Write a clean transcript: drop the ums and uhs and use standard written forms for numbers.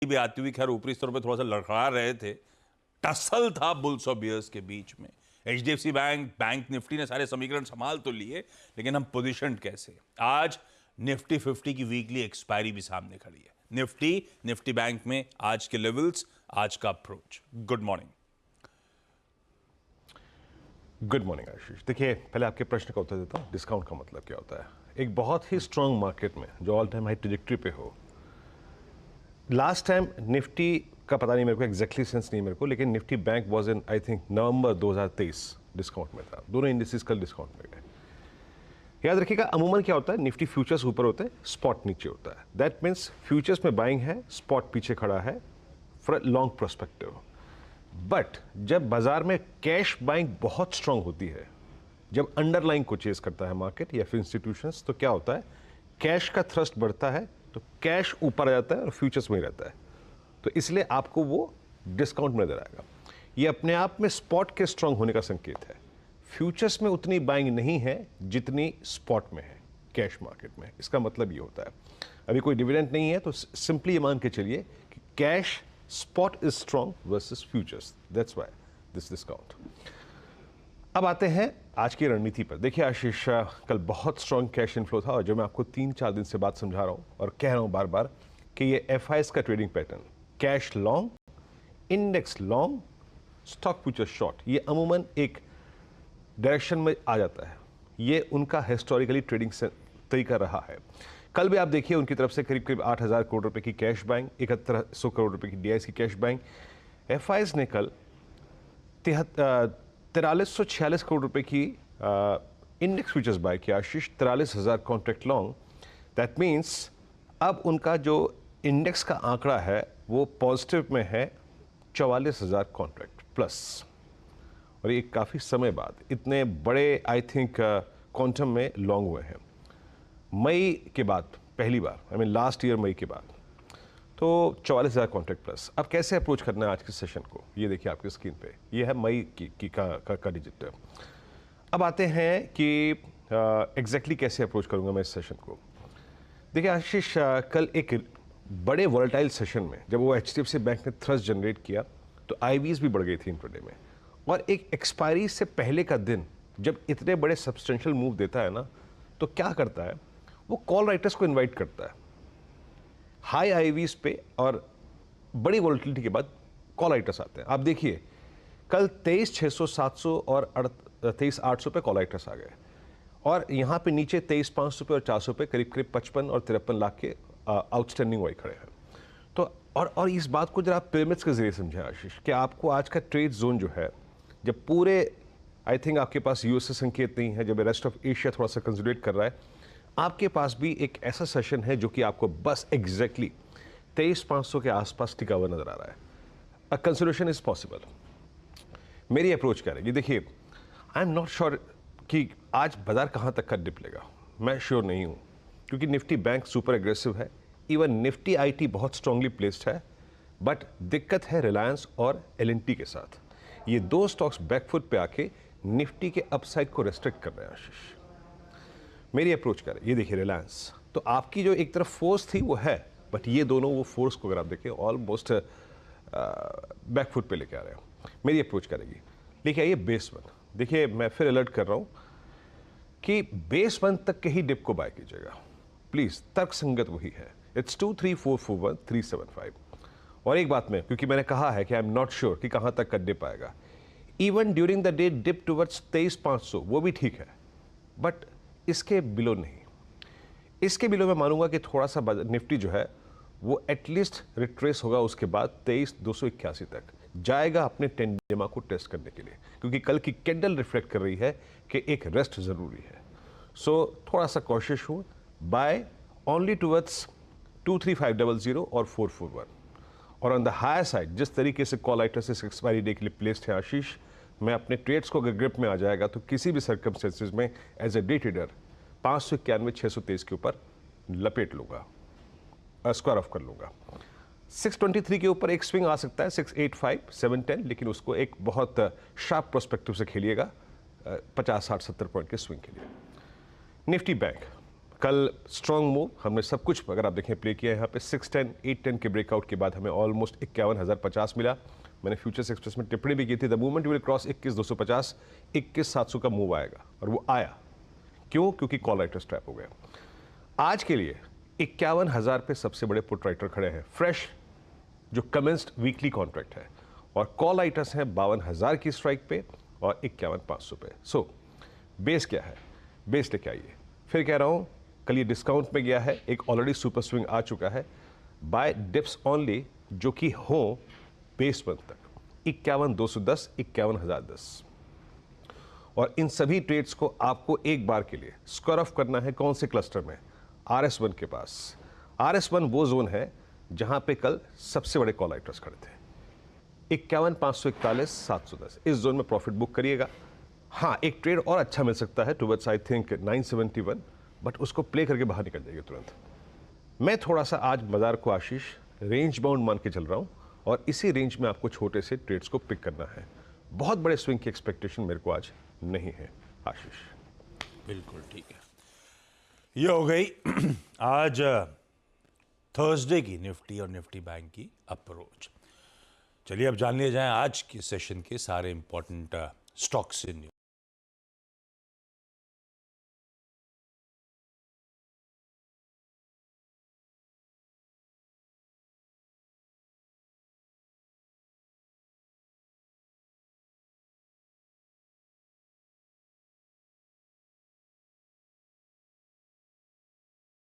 भी आती हुई, खैर ऊपरी स्तर पे थोड़ा सा लड़खड़ा रहे थे। टसल था बुल्स और बियर्स के बीच में। एचडीएफसी बैंक निफ्टी ने सारे समीकरण संभाल तो लिए, लेकिन हम पोजीशन कैसे? आज निफ्टी 50 की वीकली एक्सपायरी भी सामने खड़ी है। निफ्टी बैंक में आज के लेवल्स, आज का approach. Good morning. Good morning Ashish. देखिए, पहले आपके प्रश्न का उत्तर देता हूँ, डिस्काउंट का मतलब क्या होता है। एक बहुत ही स्ट्रांग मार्केट में जो ऑल टाइम हाई ट्रेजेक्टरी पे हो, लास्ट टाइम निफ्टी का पता नहीं मेरे को, एग्जैक्टली सेंस नहीं मेरे को, लेकिन Nifty bank was in I think November 2023 discount में था। दोनों इंडिसेस कल डिस्काउंट में गए। याद रखिएगा, अमूमन क्या होता है, निफ्टी फ्यूचर्स ऊपर होते हैं, स्पॉट नीचे होता है। दैट मीन्स फ्यूचर्स में बाइंग है, स्पॉट पीछे खड़ा है फॉर लॉन्ग पर्सपेक्टिव। बट जब बाजार में कैश बाइंग बहुत स्ट्रांग होती है, जब अंडरलाइन को चेस करता है मार्केट या फिर इंस्टीट्यूशंस, तो क्या होता है, कैश का थ्रस्ट बढ़ता है, तो कैश ऊपर आ जाता है और फ्यूचर्स में ही रहता है। तो इसलिए आपको वो डिस्काउंट में नजर आएगा। ये अपने आप में स्पॉट के स्ट्रांग होने का संकेत है। फ्यूचर्स में उतनी बाइंग नहीं है जितनी स्पॉट में है, कैश मार्केट में। इसका मतलब ये होता है, अभी कोई डिविडेंड नहीं है, तो सिंपली ये मान के चलिए कि cash spot is strong versus futures. That's why this discount. अब आते हैं आज की रणनीति पर। देखिए आशीष, कल बहुत स्ट्रांग कैश इनफ्लो था, और जो मैं आपको 3-4 दिन से बात समझा रहा हूं और कह रहा हूं बार बार कि ये एफआईएस का trading pattern, cash long, index long, stock future short, ये अमूमन एक डायरेक्शन में आ जाता है। ये उनका हिस्टोरिकली ट्रेडिंग तरीका रहा है। कल भी आप देखिए, उनकी तरफ से करीब करीब 8,000 करोड़ रुपए की कैश बाइंग, 7100 करोड़ रुपए की डीआईएस की कैश बाइंग। एफआईएस ने कल 4346 करोड़ रुपए की इंडेक्स फ्यूचर्स बाय किया आशीष, 43,000 कॉन्ट्रैक्ट लॉन्ग। दैट मीन्स अब उनका जो इंडेक्स का आंकड़ा है वो पॉजिटिव में है, 44,000 कॉन्ट्रैक्ट प्लस। और ये काफ़ी समय बाद इतने बड़े आई थिंक क्वांटम में लॉन्ग हुए हैं, मई के बाद पहली बार, आई मीन लास्ट ईयर मई के बाद। तो 44,000 कॉन्ट्रैक्ट प्लस। अब कैसे अप्रोच करना है आज के सेशन को, ये देखिए आपकी स्क्रीन पे, ये है मई का डिजिट। अब आते हैं कि एग्जैक्टली कैसे अप्रोच करूंगा मैं इस सेशन को। देखिए आशीष, कल एक बड़े वॉलेटाइल सेशन में जब वो एचडीएफसी बैंक ने थ्रस्ट जनरेट किया, तो आईवीज भी बढ़ गई थी इंट्राडे में। और एक एक्सपायरी से पहले का दिन जब इतने बड़े सब्सटेंशियल मूव देता है ना, तो क्या करता है, वो कॉल राइटर्स को इन्वाइट करता है हाई आईवीज पे, और बड़ी वॉलेटिलिटी के बाद कॉल राइटर्स आते हैं। आप देखिए, कल 23,600, 700 और 23,800 पे कॉल राइटर्स आ गए, और यहाँ पे नीचे 23,500 पे और 400 पे करीब करीब 55 और 53 लाख के आउटस्टैंडिंग वही खड़े हैं। तो और इस बात को जरा आप पिरामिड्स के जरिए समझें आशीष, कि आपको आज का ट्रेड जोन जो है, जब पूरे आई थिंक आपके पास यूएस से संकेत नहीं है, जब रेस्ट ऑफ एशिया थोड़ा सा कंसोलिडेट कर रहा है, आपके पास भी एक ऐसा सेशन है जो कि आपको बस एग्जैक्टली 23,500 के आसपास टिका हुआ नजर आ रहा है। अ कंसोलिडेशन इज पॉसिबल। मेरी अप्रोच क्या रहेगी, देखिए, आई एम नॉट श्योर कि आज बाजार कहाँ तक का डिप लेगा, मैं श्योर नहीं हूँ, क्योंकि निफ्टी बैंक सुपर एग्रेसिव है, इवन निफ्टी आईटी बहुत स्ट्रांगली प्लेस्ड है। बट दिक्कत है रिलायंस और एलएनटी के साथ। ये दो स्टॉक्स बैकफुट पे आके निफ्टी के अपसाइड को रेस्ट्रिक्ट कर रहे हैं आशीष। मेरी अप्रोच करें, ये देखिए रिलायंस, तो आपकी जो एक तरफ फोर्स थी वो है, बट ये दोनों वो फोर्स को अगर आप देखें ऑलमोस्ट बैकफुट पे लेके आ रहे हैं। मेरी अप्रोच करेगी, लेके आइए बेस वन। देखिए, मैं फिर अलर्ट कर रहा हूं कि बेस वन तक के ही डिप को बाय कीजिएगा प्लीज, तर्क संगत वही है। इट्स 23441 और एक बात में, क्योंकि मैंने कहा है कि आई एम नॉट श्योर कि कहां तक का डिप आएगा, even during the day dip towards 23,500 वो भी ठीक है, बट इसके बिलो नहीं। इसके बिलो मैं मानूंगा कि थोड़ा सा निफ्टी जो है वो एटलीस्ट रिट्रेस होगा, उसके बाद 23,281 तक जाएगा अपने टेंडेमा को टेस्ट करने के लिए, क्योंकि कल की कैंडल रिफ्लेक्ट कर रही है कि एक रेस्ट जरूरी है। सो थोड़ा सा कोशिश हूं, बाय ओनली टुवर्ड्स 23500 और 441। और ऑन द हायर साइड जिस तरीके से कॉल राइटर्स इस एक्सपायरी डे के लिए प्लेस्ड है आशीष, मैं अपने ट्रेड्स को अगर ग्रिप में आ जाएगा तो किसी भी सर्कमस्टेंसेज में एज ए डे ट्रेडर 591 623 के ऊपर लपेट लूंगा, स्क्वायर ऑफ कर लूंगा। 623 के ऊपर एक स्विंग आ सकता है, 685 710, लेकिन उसको एक बहुत शार्प प्रोस्पेक्टिव से खेलिएगा, 50 60 70 पॉइंट के स्विंग के लिए। निफ्टी बैंक कल स्ट्रॉन्ग मूव, हमने सब कुछ अगर आप देखें प्ले किया है यहाँ पे 610 810 के ब्रेकआउट के बाद हमें ऑलमोस्ट 51,050 मिला। मैंने फ्यूचर्स एक्सप्रेस में टिप्पणी भी की थी, द मूवमेंट विल क्रॉस 21,250, 21,700 का मूव आएगा, और वो आया। क्यों? क्योंकि कॉल राइटर्स ट्रैप हो गए। आज के लिए 51,000 पे सबसे बड़े पुट राइटर खड़े हैं, फ्रेश जो कमेंस्ड वीकली कॉन्ट्रैक्ट है, और कॉल राइटर्स हैं 52,000 की स्ट्राइक पे और 51,500 पे। सो बेस क्या है? बेस लेके आइए। फिर कह रहा हूं, कल ये डिस्काउंट में गया है, एक ऑलरेडी सुपर स्विंग आ चुका है, बाय डिप्स ओनली, जो कि हो बेस वन तक 51,210, 51,010, और इन सभी ट्रेड्स को आपको एक बार के लिए स्क्वायर ऑफ करना है। कौन से क्लस्टर में? RS1 के पास। RS1 वो जोन है जहां पे कल सबसे बड़े कॉल राइटर्स खड़े थे, 51,541, 710, इस जोन में प्रॉफिट बुक करिएगा। हाँ, एक ट्रेड और अच्छा मिल सकता है टुवर्ड्स आई थिंक 971, बट उसको प्ले करके बाहर निकल जाइए तुरंत। मैं थोड़ा सा आज बाजार को आशीष रेंज बाउंड मान के चल रहा हूं, और इसी रेंज में आपको छोटे से ट्रेड्स को पिक करना है। बहुत बड़े स्विंग की एक्सपेक्टेशन मेरे को आज नहीं है आशीष। बिल्कुल ठीक है। ये हो गई आज थर्सडे की निफ्टी और निफ्टी बैंक की अप्रोच। चलिए अब जान लिया जाए आज के सेशन के सारे इंपॉर्टेंट स्टॉक्स इन न्यूज।